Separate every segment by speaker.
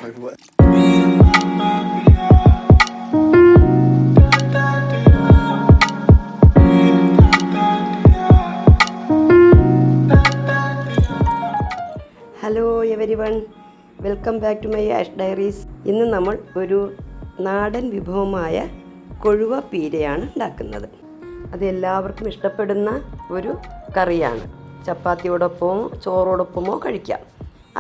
Speaker 1: Hello everyone, welcome back to my Ash Diaries. ഇന്ന് നമ്മൾ ഒരു നാടൻ വിഭവമായ കൊഴുവ പീരയാണ് ഉണ്ടാക്കുന്നത്. അത് എല്ലാവർക്കും ഇഷ്ടപ്പെടുന്ന ഒരു കറിയാണ്. ചപ്പാത്തിയോടൊപ്പമോ ചോറോടൊപ്പമോ കഴിക്കാം.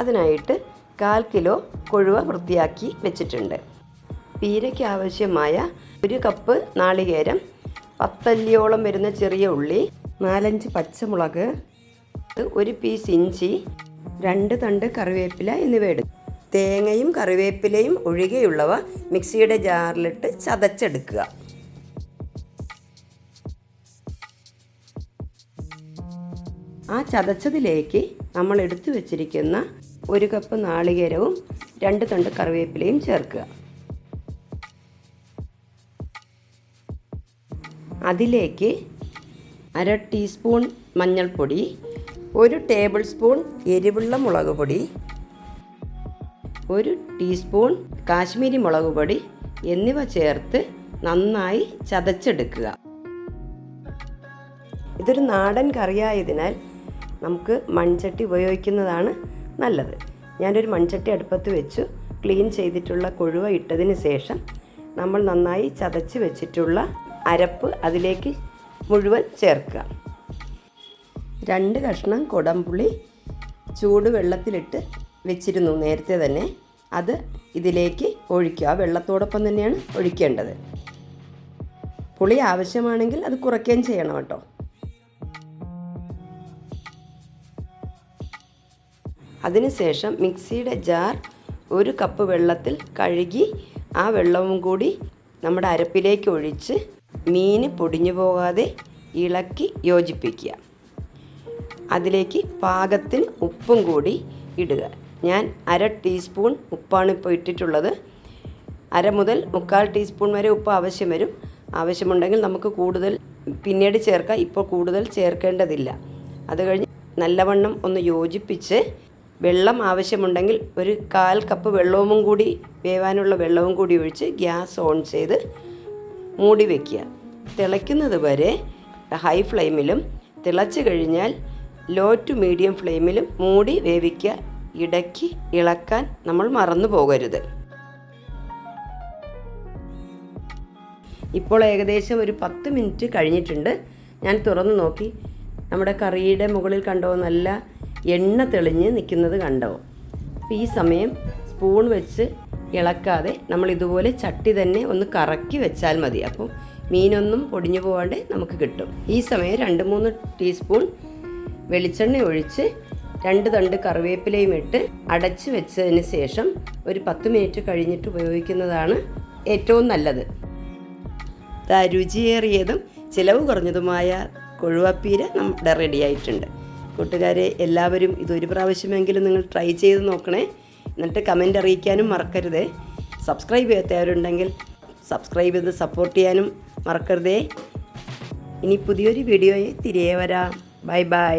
Speaker 1: അതിനായിട്ട് 1/4 കിലോ കൊഴുവ വൃത്തിയാക്കി വെച്ചിട്ടുണ്ട്. പീരയ്ക്ക് ആവശ്യമായ 1 കപ്പ് നാളികേരം, 10 അല്ലിയോളം വരുന്ന ചെറിയ ഉള്ളി, 4-5 പച്ചമുളക്, 1 പീസ് ഇഞ്ചി, 2 തണ്ട് കറിവേപ്പില എന്നിവ എടുക്കും. തേങ്ങയും കറിവേപ്പിലയും ഒഴികെയുള്ളവ മിക്സിയുടെ ജാറിലിട്ട് ചതച്ചെടുക്കുക. ആ ചതച്ചതിലേക്ക് നമ്മൾ എടുത്തു വച്ചിരിക്കുന്ന 1 കപ്പ് നാളികേരവും 2 തണ്ട് കറിവേപ്പിലയും ചേർക്കുക. അതിലേക്ക് 1/2 ടീസ്പൂൺ മഞ്ഞൾപ്പൊടി, 1 ടേബിൾ സ്പൂൺ എരിവുള്ള മുളക് പൊടി, 1 ടീസ്പൂൺ കാശ്മീരി മുളക് പൊടി എന്നിവ ചേർത്ത് നന്നായി ചതച്ചെടുക്കുക. ഇതൊരു നാടൻ കറിയായതിനാൽ നമുക്ക് മൺചട്ടി ഉപയോഗിക്കുന്നതാണ് നല്ലത്. ഞാനൊരു മൺചട്ടി അടുപ്പത്ത് വെച്ചു. ക്ലീൻ ചെയ്തിട്ടുള്ള കൊഴുവ ഇട്ടതിന് ശേഷം നമ്മൾ നന്നായി ചതച്ച് വെച്ചിട്ടുള്ള അരപ്പ് അതിലേക്ക് മുഴുവൻ ചേർക്കുക. 2 കഷ്ണം കൊടംപുളി ചൂടുവെള്ളത്തിലിട്ട് വെച്ചിരുന്നു നേരത്തെ തന്നെ. അത് ഇതിലേക്ക് ഒഴിക്കുക. വെള്ളത്തോടൊപ്പം തന്നെയാണ് ഒഴിക്കേണ്ടത്. പുളി ആവശ്യമാണെങ്കിൽ അത് കുറയ്ക്കുകയും ചെയ്യണം കേട്ടോ. അതിനുശേഷം മിക്സിയുടെ ജാർ 1 കപ്പ് വെള്ളത്തിൽ കഴുകി ആ വെള്ളവും കൂടി നമ്മുടെ അരപ്പിലേക്ക് ഒഴിച്ച് മീൻ പൊടിഞ്ഞു പോകാതെ ഇളക്കി യോജിപ്പിക്കുക. അതിലേക്ക് പാകത്തിന് ഉപ്പും കൂടി ഇടുക. ഞാൻ 1/2 ടീസ്പൂൺ ഉപ്പാണ് ഇപ്പോൾ ഇട്ടിട്ടുള്ളത്. 1/2 മുതൽ 1/4 ടീസ്പൂൺ വരെ ഉപ്പ് ആവശ്യം വരും. ആവശ്യമുണ്ടെങ്കിൽ നമുക്ക് കൂടുതൽ പിന്നീട് ചേർക്കാം. ഇപ്പോൾ കൂടുതൽ ചേർക്കേണ്ടതില്ല. അത് കഴിഞ്ഞ് നല്ലവണ്ണം ഒന്ന് യോജിപ്പിച്ച് വെള്ളം ആവശ്യമുണ്ടെങ്കിൽ 1/4 കപ്പ് വെള്ളവും കൂടി വേവാനുള്ള വെള്ളവും കൂടി ഒഴിച്ച് ഗ്യാസ് ഓൺ ചെയ്ത് മൂടി വയ്ക്കുക. തിളയ്ക്കുന്നത് വരെ ഹൈ ഫ്ലെയിമിലും തിളച്ച് കഴിഞ്ഞാൽ ലോ ടു മീഡിയം ഫ്ലെയിമിലും മൂടി വേവിക്കുക. ഇടയ്ക്ക് ഇളക്കാൻ നമ്മൾ മറന്നു പോകരുത്. ഇപ്പോൾ ഏകദേശം ഒരു 10 മിനിറ്റ് കഴിഞ്ഞിട്ടുണ്ട്. ഞാൻ തുറന്നു നോക്കി. നമ്മുടെ കറിയുടെ മുകളിൽ കണ്ടോ, നല്ല എണ്ണ തെളിഞ്ഞ് നിൽക്കുന്നത് കണ്ടോ. അപ്പോൾ ഈ സമയം സ്പൂൺ വെച്ച് ഇളക്കാതെ നമ്മൾ ഇതുപോലെ ചട്ടി തന്നെ ഒന്ന് കറക്കി വെച്ചാൽ മതി. അപ്പോൾ മീനൊന്നും പൊടിഞ്ഞു പോകാണ്ട് നമുക്ക് കിട്ടും. ഈ സമയം 2-3 ടീസ്പൂൺ വെളിച്ചെണ്ണ ഒഴിച്ച് 2 തണ്ട് കറിവേപ്പിലയും ഇട്ട് അടച്ച് വെച്ചതിന് ശേഷം ഒരു 10 മിനിറ്റ് കഴിഞ്ഞിട്ട് ഉപയോഗിക്കുന്നതാണ് ഏറ്റവും നല്ലത്. രുചിയേറിയതും ചിലവ് കുറഞ്ഞതുമായ കൊഴുവപ്പീര നമ്മുടെ റെഡിയായിട്ടുണ്ട്. കൂട്ടുകാരെ, എല്ലാവരും ഇതൊരു പ്രാവശ്യമെങ്കിലും നിങ്ങൾ ട്രൈ ചെയ്ത് നോക്കണേ. എന്നിട്ട് കമൻ്റ് അറിയിക്കാനും മറക്കരുതേ. സബ്സ്ക്രൈബ് ചെയ്യാത്തവരുണ്ടെങ്കിൽ സബ്സ്ക്രൈബ് ചെയ്ത് സപ്പോർട്ട് ചെയ്യാനും മറക്കരുതേ. ഇനി പുതിയൊരു വീഡിയോയിൽ തിരികെ വരാം. Bye bye.